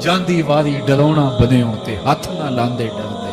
ਜਾਂਦੀ ਵਾਰੀ ਡਰਾਉਣਾ ਬਣੇ ਹੋਤੇ ਹੱਥ ਨਾ ਲਾਂਦੇ ਡਰਦੇ,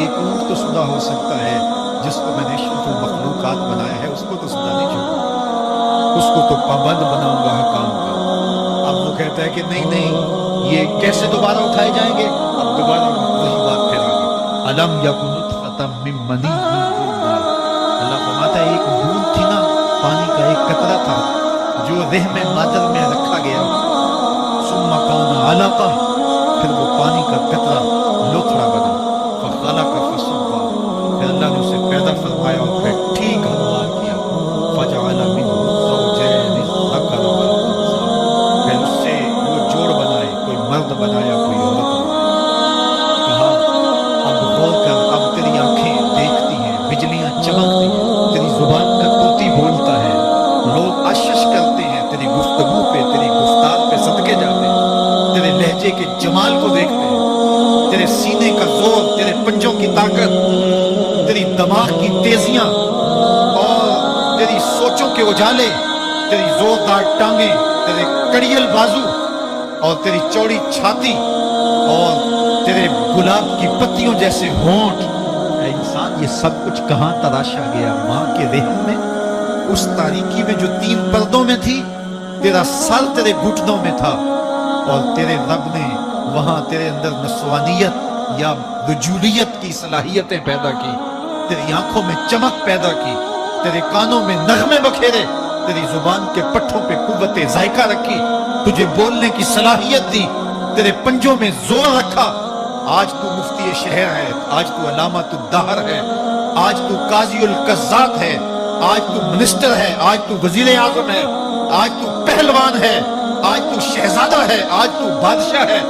ایک اونٹ تو سدا ہو سکتا ہے، جس کو میں نے اشرف المخلوقات بنایا ہے اس کو تو سدا نہیں چھوڑوں، اس کو تو پابند بناؤں گا حکام کا۔ اب وہ کہتا ہے کہ نہیں یہ کیسے دوبارہ اٹھائے جائیں گے؟ اب دوبارہ وہی بات پھر آ گئی، الم یکن نطفۃ من منی یمنی۔ اللہ فرماتا ہے ایک بوند تھی نا، پانی کا ایک قطرہ تھا جو رحم مادر میں رکھا گیا، ثم کان علقہ، پھر وہ پانی کا قطرہ لوتھڑا بنا، فخلق فسوى، پھر اللہ نے اسے پیدا فرمایا اور پھر ٹھیک ہموار کیا، فجعل منه الزوجین الذکر والانثى، پھر اس سے وہ جوڑ بنائے، کوئی مرد بنایا کوئی عورت بنایا۔ کہا اب غور کر، اب تیری آنکھیں دیکھتی ہیں، بجلیاں چمکتی ہیں، تیری زبان کا طوطی بولتا ہے، لوگ اشش کرتے ہیں تیری گفتگو پہ، تیری گفتار پہ صدقے جاتے ہیں، تیرے لہجے کے جمال کو دیکھتے ہیں، تیرے سینے کا زور، تیرے پنجوں کی طاقت، تیری دماغ کی تیزیاں اور تیری سوچوں کے اجالے، تیری زوردار ٹانگیں، تیرے کڑیل بازو اور تیری چوڑی چھاتی اور تیرے گلاب کی پتیوں جیسے ہونٹ۔ اے انسان، یہ سب کچھ کہاں تراشا گیا؟ ماں کے رحم میں، اس تاریکی میں جو 3 پردوں میں تھی۔ تیرا سر تیرے گھٹنوں میں تھا اور تیرے رب نے وہاں تیرے اندر نسوانیت یا رجولیت کی صلاحیتیں پیدا کی، تیری آنکھوں میں چمک پیدا کی، تیرے کانوں میں نغمے بکھیرے، تیری زبان کے پٹھوں پہ قوت ذائقہ رکھی، تجھے بولنے کی صلاحیت دی، تیرے پنجوں میں زور رکھا۔ آج تو مفتی شہر ہے، آج تو علامۃ الدہر ہے، آج تو قاضی القضات ہے، آج تو منسٹر ہے، آج تو وزیر اعظم ہے، آج تو پہلوان ہے، آج تو شہزادہ ہے، آج تو بادشاہ ہے،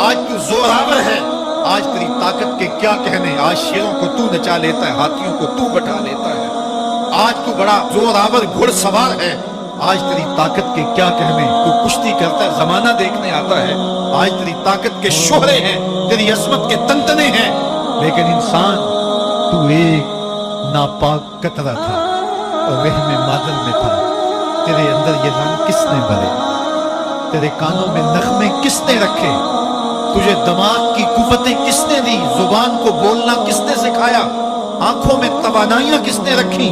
آج تو زوراور ہے۔ آج تیری طاقت کے کیا کہنے، آج شیروں کو تو نچا لیتا ہے، ہاتھیوں کو تو بٹھا لیتا ہے، آج تو بڑا زوراور گھڑ سوار ہے۔ آج تیری طاقت کے کیا کہنے، تو کشتی کرتا ہے، زمانہ دیکھنے آتا ہے، آج تیری طاقت کے شہرے ہیں، تیری عظمت کے تنتنے ہیں، لیکن انسان تو ایک ناپاک قطرہ تھا اور رحم مادر میں تھا۔ تیرے اندر یہ رنگ کس نے بھرے؟ تیرے کانوں میں نغمے کس نے رکھے؟ تجھے دماغ کی قوتیں کس نے دی؟ زبان کو بولنا کس نے سکھایا؟ آنکھوں میں توانائیاں کس نے رکھی؟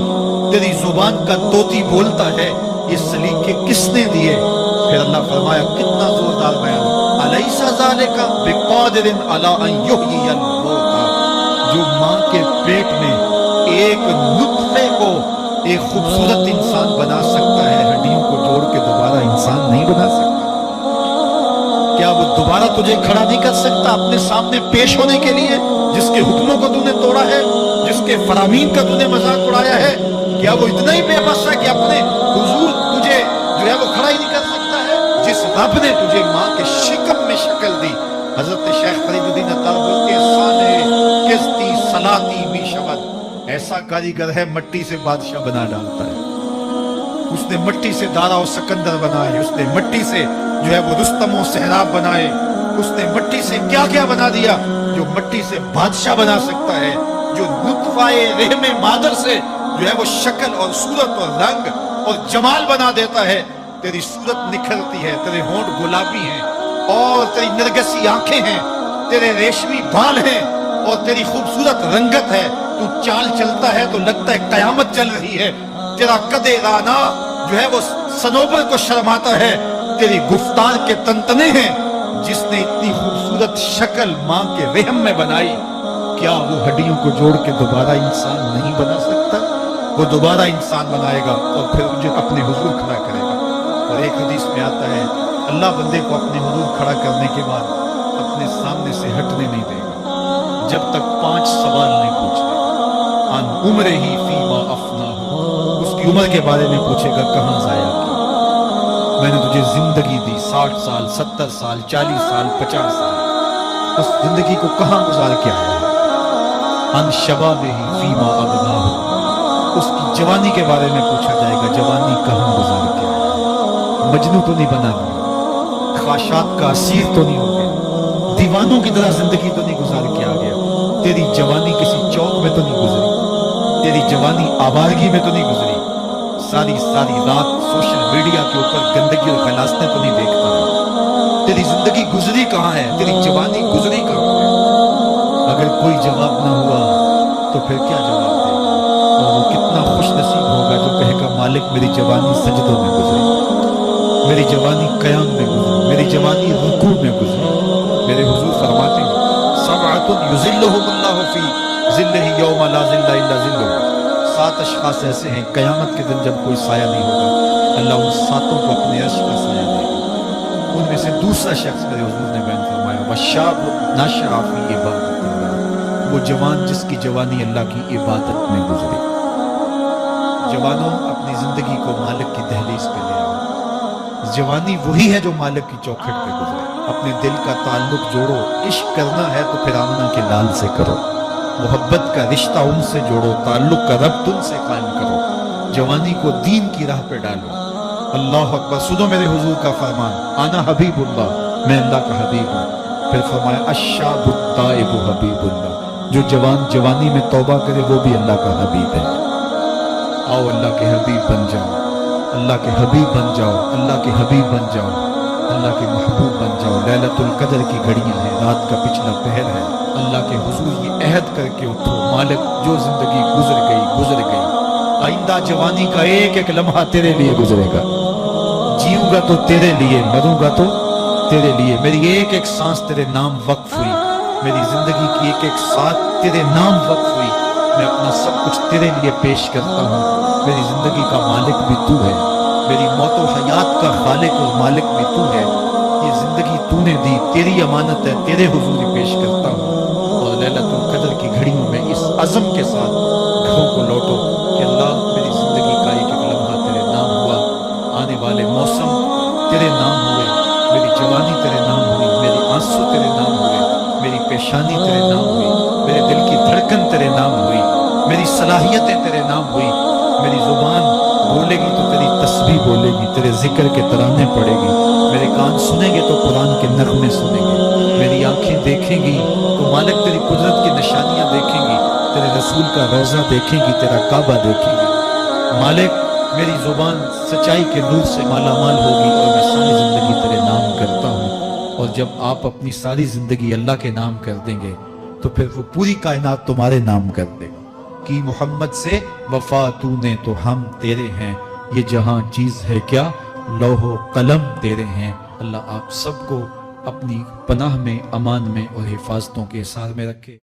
تیری زبان کا طوطی بولتا ہے، یہ سلیقے کس نے دیے؟ پھر اللہ فرمایا، کتنا زوردار بیان، الیس ذالک بقادر علی ان یحیی الموتى، جو ماں کے پیٹ میں ایک نطفے کو ایک خوبصورت انسان بنا سکتا ہے، ہڈیوں کو جوڑ کے دوبارہ انسان نہیں بنا سکتا؟ کیا وہ دوبارہ تجھے کھڑا نہیں کر سکتا اپنے سامنے پیش ہونے کے لیے، جس کے حکموں کو تو نے توڑا ہے، جس کے فرامین کا تو نے مذاق اڑایا ہے؟ کیا وہ اتنا ہی بے بس ہے کہ اپنے حضور تجھے جو ہے وہ کھڑا ہی نہیں کر سکتا ہے؟ جس رب نے تجھے ماں کے شکم میں شکل دی، حضرت شیخ فرید الدین عطار بولتے ہیں، سانے کستی صلاتی می شود، ایسا کاریگر ہے مٹی سے بادشاہ بنا ڈالتا ہے۔ اس نے مٹی سے دارا و سکندر بنائے، اس نے مٹی سے جو ہے وہ رستم و سہراب بنائے، اس نے مٹی سے کیا کیا بنا دیا، جو مٹی سے بادشاہ بنا سکتا ہے، جو نطفہ رحم مادر سے جو ہے وہ شکل اور صورت اور رنگ اور جمال بنا دیتا ہے۔ تیری صورت نکھرتی ہے، تیرے ہونٹ گلابی ہیں اور تیری نرگسی آنکھیں ہیں، تیرے ریشمی بال ہیں اور تیری خوبصورت رنگت ہے، تو چال چلتا ہے تو لگتا ہے قیامت چل رہی ہے، تیرا قد رانا جو ہے وہ صنوبر کو شرماتا ہے، تیری گفتار کے تنتنے ہیں۔ جس نے اتنی خوبصورت شکل ماں کے رحم میں بنائی، کیا وہ ہڈیوں کو جوڑ کے دوبارہ انسان نہیں بنا سکتا؟ وہ دوبارہ انسان بنائے گا اور پھر مجھے اپنے حضور کھڑا کرے گا۔ اور ایک حدیث میں آتا ہے، اللہ بندے کو اپنے حضور کھڑا کرنے کے بعد اپنے سامنے سے ہٹنے نہیں دے گا جب تک 5 سوال نہیں پوچھے۔ عن عمرہ فیما افناہ، اس کی عمر کے بارے میں پوچھے گا، کہاں ضائع کی؟ میں نے تجھے زندگی دی، 60 سال 70 سال 40 سال 50 سال، اس زندگی کو کہاں گزار کے آیا ہے؟ عن شبابہ فیما ابلاہ، اس کی جوانی کے بارے میں پوچھا جائے گا، جوانی کہاں گزار کے آیا؟ مجنوں تو نہیں بنا گیا، خواہشات کا اسیر تو نہیں ہو گیا، دیوانوں کی طرح زندگی تو نہیں گزار کے آ گیا؟ تیری جوانی کسی چوک میں تو نہیں گزری، تیری جوانی آوارگی میں تو نہیں گزری، ساری رات سوشل میڈیا کے اوپر گندگی اور خلاصتیں تو نہیں دیکھتا ہے؟ تیری زندگی گزری کہاں ہے؟ تیری جوانی گزری کہاں ہے؟ اگر کوئی جواب نہ ہوا تو پھر کیا جواب دے گا؟ اور وہ کتنا خوش نصیب ہوگا جو کہے گا مالک میری جوانی سجدوں میں گزری، میری جوانی قیام میں گزری، میری جوانی رکوع میں گزری۔ میرے حضور فرماتے ہیں سبعۃ یظلھم اللہ فی ظلہ یوم لا ظل الا ظلہ، 7 اشخاص ایسے ہیں قیامت کے دن جب کوئی سایہ نہیں ہوگا، اللہ ان 7 کو اپنے عرش کا سایہ دے گا۔ ان میں سے دوسرا شخص میرے حضور نے بیان فرمایا وشاب نشأ فی عبادت اللہ، وہ جوان جس کی جوانی اللہ کی عبادت میں گزری۔ جوانوں اپنی زندگی کو مالک کی دہلیز پہ لے آؤ۔ جوانی وہی ہے جو مالک کی چوکھٹ پہ گزرے۔ اپنے دل کا تعلق جوڑو، عشق کرنا ہے تو پھر آمنہ کے لال سے کرو، محبت کا رشتہ ان سے جوڑو، تعلق کا ربط ان سے قائم کرو، جوانی کو دین کی راہ پہ ڈالو۔ اللہ اکبر، سنو میرے حضور کا فرمان، انا حبیب اللہ، میں اللہ کا حبیب ہوں۔ پھر فرمایا الشاب التائب حبیب اللہ، جو جوان جوانی میں توبہ کرے وہ بھی اللہ کا حبیب ہے۔ آؤ اللہ کے حبیب بن جاؤ، اللہ کے حبیب بن جاؤ، اللہ کے حبیب بن جاؤ، اللہ کے محبوب بن جاؤ۔ لیلۃ القدر کی گھڑیاں ہیں، رات کا پچھلا پہر ہے، اللہ کے حضور یہ عہد کر کے اٹھو مالک جو زندگی گزر گئی آئندہ جوانی کا ایک ایک لمحہ تیرے لیے گزرے گا، جیوں گا تو تیرے لیے، مروں گا تو تیرے لیے۔ میری ایک ایک سانس تیرے نام وقف ہوئی، میری زندگی کی ایک ایک ساتھ تیرے نام وقف ہوئی، میں اپنا سب کچھ تیرے لیے پیش کرتا ہوں۔ میری زندگی کا مالک بھی تو ہے، میری موت و حیات کا خالق اور مالک بھی تو ہے۔ یہ زندگی تو نے دی، تیری امانت ہے، تیرے حضور پیش کرتا ہوں۔ اور لیلۃ القدر کی گھڑیوں میں اس عزم کے ساتھ گھروں کو لوٹو کہ اللہ میری زندگی کا ایک ایک لمحہ تیرے نام ہوا، آنے والے موسم تیرے نام ہوئے، میری جوانی تیرے نام ہوئی، میری آنسو تیرے نام ہوئے، میری پیشانی تیرے نام ہوئی، میرے دل کی دھڑکن تیرے نام ہوئی، میری صلاحیتیں تیرے نام ہوئی۔ میری زبان بولے گی تو تیری تسبیح بولے گی، تیرے ذکر کے ترانے پڑے گی، میرے کان سنیں گے تو قرآن کے نغمے سنیں گے، میری آنکھیں دیکھیں گی تو مالک تیری قدرت کی نشانیاں دیکھیں گی، تیرے رسول کا روضہ دیکھیں گی، تیرا کعبہ دیکھیں گی۔ مالک میری زبان سچائی کے نور سے مالا مال ہوگی اور میں ساری زندگی تیرے نام کرتا ہوں۔ اور جب آپ اپنی ساری زندگی اللہ کے نام کر دیں گے تو پھر وہ پوری کائنات تمہارے نام کر دے گا۔ کی محمد سے وفا تو نے تو ہم تیرے ہیں، یہ جہاں چیز ہے کیا لوح و قلم تیرے ہیں۔ اللہ آپ سب کو اپنی پناہ میں، امان میں اور حفاظتوں کے حصار میں رکھے۔